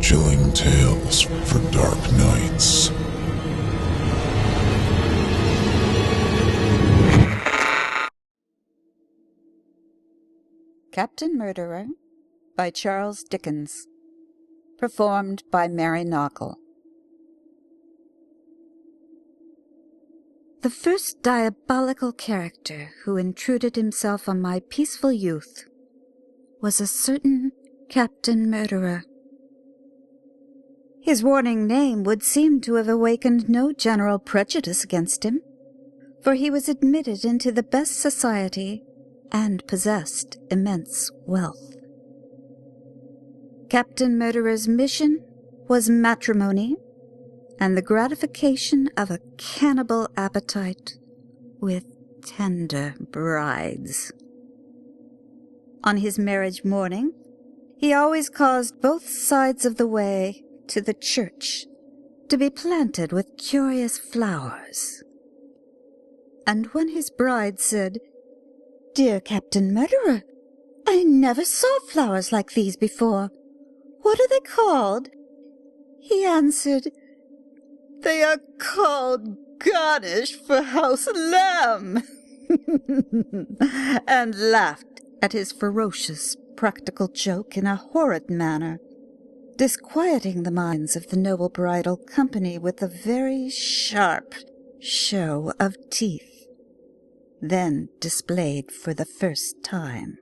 chilling tales for dark nights. Captain Murderer by Charles Dickens. Performed by Mary Naugle. The first diabolical character who intruded himself on my peaceful youth was a certain Captain Murderer. His warning name would seem to have awakened no general prejudice against him, for he was admitted into the best society and possessed immense wealth. Captain Murderer's mission was matrimony and the gratification of a cannibal appetite with tender brides. On his marriage morning, he always caused both sides of the way to the church to be planted with curious flowers. And when his bride said, "Dear Captain Murderer, I never saw flowers like these before. What are they called?" he answered, "They are called garnish for house lamb," and laughed at his ferocious practical joke in a horrid manner, disquieting the minds of the noble bridal company with a very sharp show of teeth, then displayed for the first time.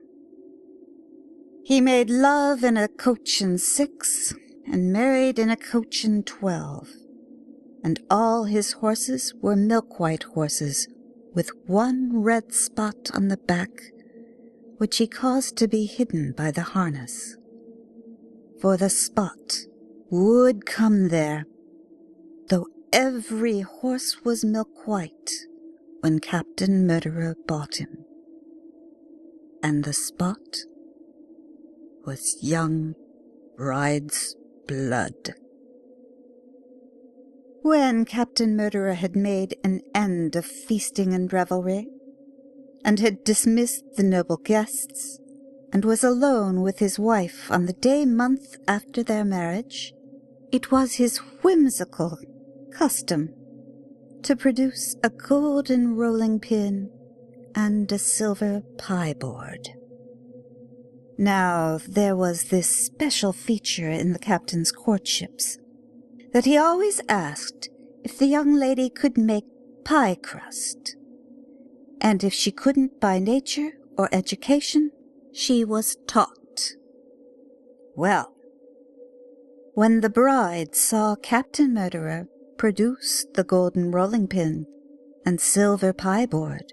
He made love in a coach and 6, and married in a coach and 12, and all his horses were milk-white horses, with one red spot on the back, which he caused to be hidden by the harness. For the spot would come there, though every horse was milk-white when Captain Murderer bought him. And the spot was young bride's blood. When Captain Murderer had made an end of feasting and revelry, and had dismissed the noble guests, and was alone with his wife on the day month after their marriage, it was his whimsical custom to produce a golden rolling pin and a silver pie-board. Now, there was this special feature in the captain's courtships, that he always asked if the young lady could make pie crust, and if she couldn't by nature or education, she was taught. Well, when the bride saw Captain Murderer produce the golden rolling pin and silver pie-board,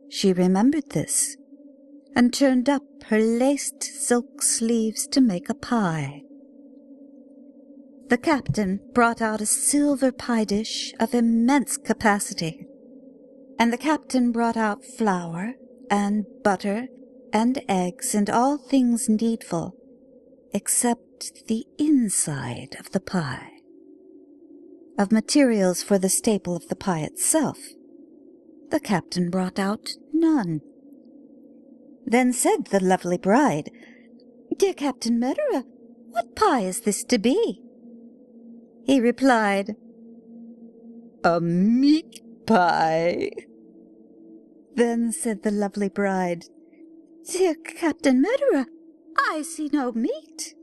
she remembered this, and turned up her laced silk sleeves to make a pie. The captain brought out a silver pie dish of immense capacity, and the captain brought out flour and butter and eggs and all things needful, except the inside of the pie. Of materials for the staple of the pie itself, the captain brought out none. Then said the lovely bride, "Dear Captain Murderer, what pie is this to be?" He replied, "A meat pie." Then said the lovely bride, "Dear Captain Murderer, I see no meat."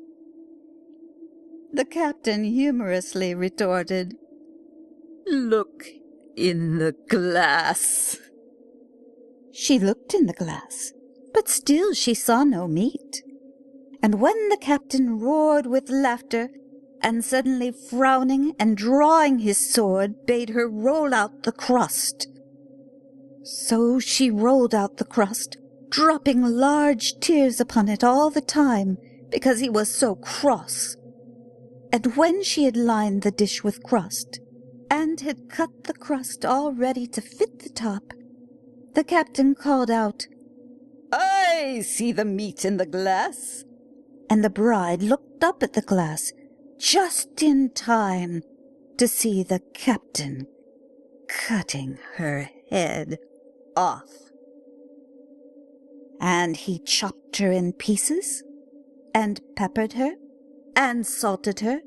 The captain humorously retorted, "Look in the glass." She looked in the glass, but still she saw no meat. And when the captain roared with laughter, and suddenly frowning and drawing his sword, bade her roll out the crust, so she rolled out the crust, dropping large tears upon it all the time, because he was so cross. And when she had lined the dish with crust, and had cut the crust all ready to fit the top, the captain called out, "I see the meat in the glass." And the bride looked up at the glass, just in time to see the captain cutting her head off. And he chopped her in pieces, and peppered her, and salted her,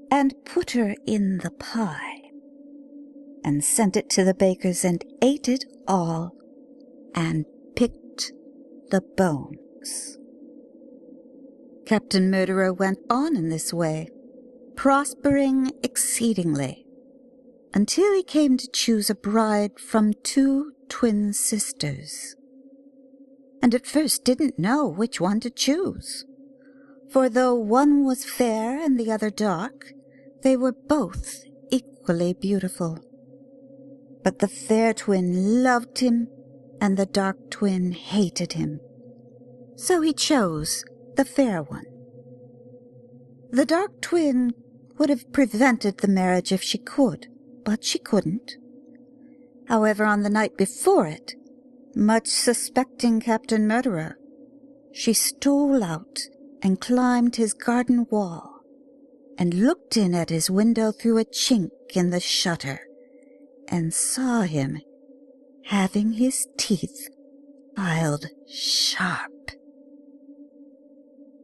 and put her in the pie, and sent it to the bakers, and ate it all, and picked the bones. Captain Murderer went on in this way, prospering exceedingly, until he came to choose a bride from 2 twin sisters, and at first didn't know which one to choose, for though one was fair and the other dark, they were both equally beautiful. But the fair twin loved him, and the dark twin hated him, so he chose the fair one. The dark twin would have prevented the marriage if she could, but she couldn't. However, on the night before it, much suspecting Captain Murderer, she stole out and climbed his garden wall, and looked in at his window through a chink in the shutter, and saw him having his teeth filed sharp.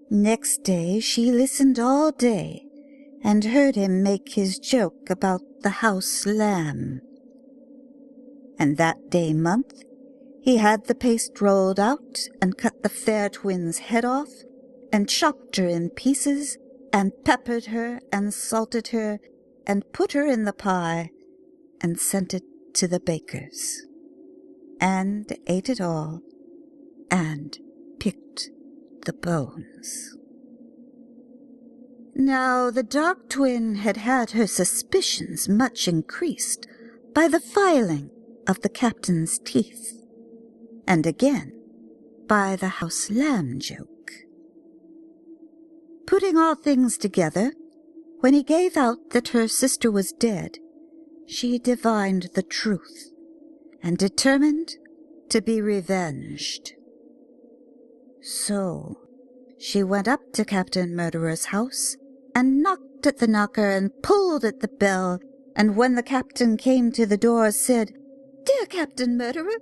Next day she listened all day, and heard him make his joke about the house lamb. And that day month he had the paste rolled out, and cut the fair twin's head off, and chopped her in pieces, and peppered her, and salted her, and put her in the pie, and sent it to the bakers, and ate it all, and picked the bones. Now the dark twin had had her suspicions much increased by the filing of the captain's teeth, and again by the house lamb joke. Putting all things together, when he gave out that her sister was dead, she divined the truth, and determined to be revenged. So she went up to Captain Murderer's house, and knocked at the knocker, and pulled at the bell, and when the captain came to the door, said, "Dear Captain Murderer,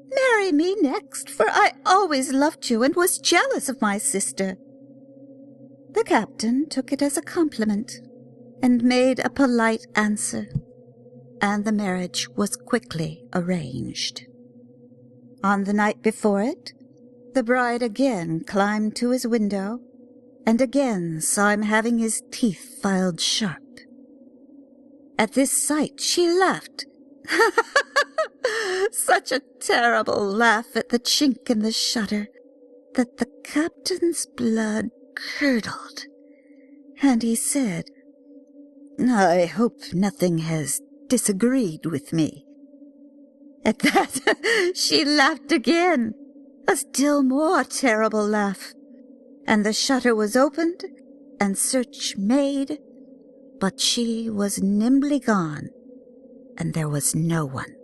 marry me next, for I always loved you, and was jealous of my sister." The captain took it as a compliment, and made a polite answer, and the marriage was quickly arranged. On the night before it, the bride again climbed to his window, and again saw him having his teeth filed sharp. At this sight she laughed, such a terrible laugh at the chink in the shutter, that the captain's blood curdled, and he said, "I hope nothing has disagreed with me." At that she laughed again, a still more terrible laugh, and the shutter was opened, and search made, but she was nimbly gone, and there was no one.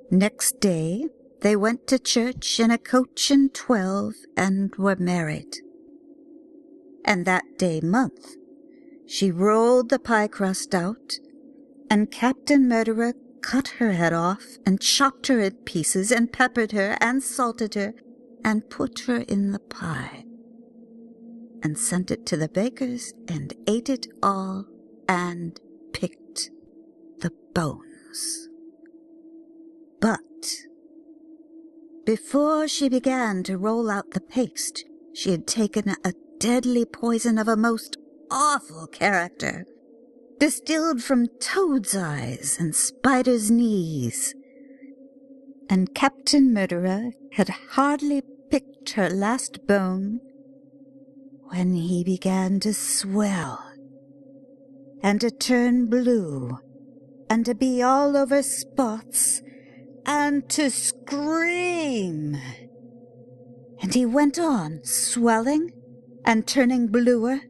Next day they went to church in a coach and 12, and were married. And that day month she rolled the pie crust out, and Captain Murderer cut her head off, and chopped her in pieces, and peppered her, and salted her, and put her in the pie, and sent it to the bakers, and ate it all, and picked the bones. But before she began to roll out the paste, she had taken a deadly poison of a most awful character, distilled from toad's eyes and spider's knees, and Captain Murderer had hardly picked her last bone when he began to swell, and to turn blue, and to be all over spots, and to scream. And he went on swelling, and turning bluer,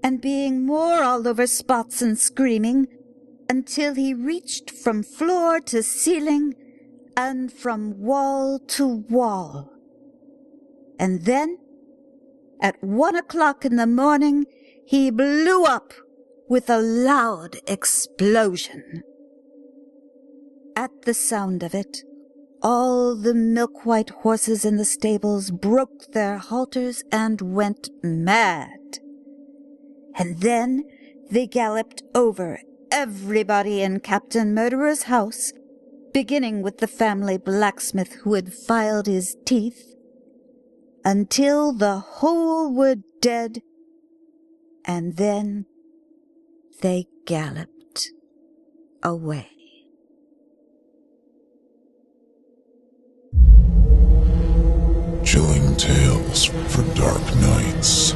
and being more all over spots and screaming, until he reached from floor to ceiling, and from wall to wall. And then, at 1 o'clock in the morning, he blew up with a loud explosion. At the sound of it, all the milk-white horses in the stables broke their halters and went mad. And then they galloped over everybody in Captain Murderer's house, beginning with the family blacksmith who had filed his teeth, until the whole were dead, and then they galloped away. Chilling tales for dark nights.